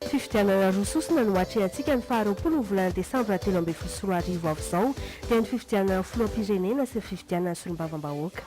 Fifidianana roa sosona no atrehantsika ny faharoapolo volana desambra 2024 avy izao dia ny fifidianana filoham-pirenena sy ny fifidianana solombavam-bahoaka.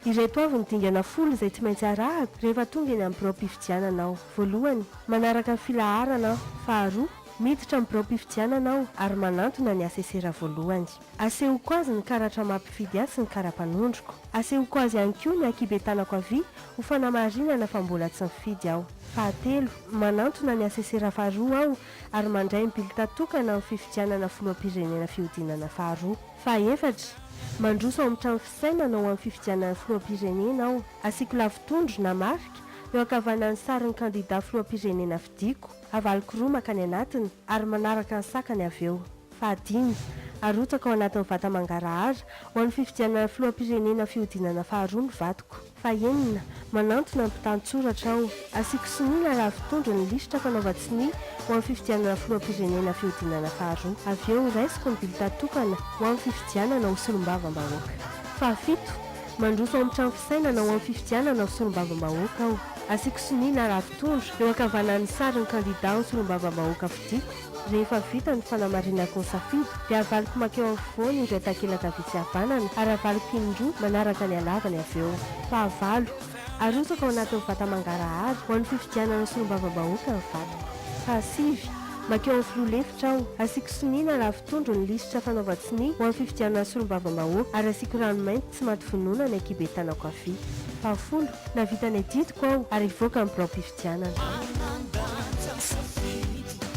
Ireto avy ny dingana folo izay tsy maintsy arahana rehefa tonga eny amin'ny birao-pifidianana ao. Voalohany, manaraka ny filaharana. Faharoa, miditra amin'ny birao-pifidianana ao ary manantona ny asesera voalohany. Asehoko azy ny karatra mampifidy azy sy ny kara-panondroko. Asehoko azy ihany koa ny ankibetanako avy ho fanamarinana fa mbola tsy mifidy aho. Fahatelo, manantona ny asesera faharoa aho ary mandray ny bilik-tatokana amin'ny fifidianana filoham-pirenena fihodinana faharoa. Fahaefatra, mandroso amin'ny trano fisainana ao amin'ny fifidianana filoham-pirenena aho. Asiako lavitondro na marika eo ankavanan'ny sarin'ny kandida filoham-pirenena fidiko, avaliko roa makany anatiny ary manaraka ny sakany avy eo. Fahadimy, arotsaka ao anatin'ny vata mangarahara ho an'ny fifidianana filoham-pirenena fihodinana faharoa ny vatoko. Fahaenina, manantona ny mpitantsoratra aho. Asiako sinoina lavitondro ny lisitra fanaovan-tsiny ho an'ny fifidianana filoham-pirenena fihodinana faharoa. Avy eo raisiko ny bilik-tatokana ho an'ny fifidianana ho solombavam-bahoaka. Fahafito, mandroso amin'ny trano fisainana ho an'ny fifidianana ho solombavam-bahoaka aho. Asiako sinoina lavitondro eo ankavanan'ny sarin'ny kandida ho solombavam-bahoaka fidiko. Rehefa vita ny fanamarinako ny safidy dia avaliko makeo afovoany ireo takelaka vitsy havanana ary avaliko indroa manaraka ny halavany avy eo. Fahavalo, arotsaka ao anatin'ny vata mangarahara ho an'ny fifidianana solombavam-bahoaka ny vatoko. Fahasivy, makeo amin'ny filoha-lefitra aho. Asiako sinoina lavitondro ny lisitra fanaovan-tsiny ho an'ny fifidianana solombavam-bahoaka ary asiako ranomainty tsy maty vonoina ny ankibetanako avy. Fahafolo, navita ny editiko aho ary ivoaka ny birao-pifidianana.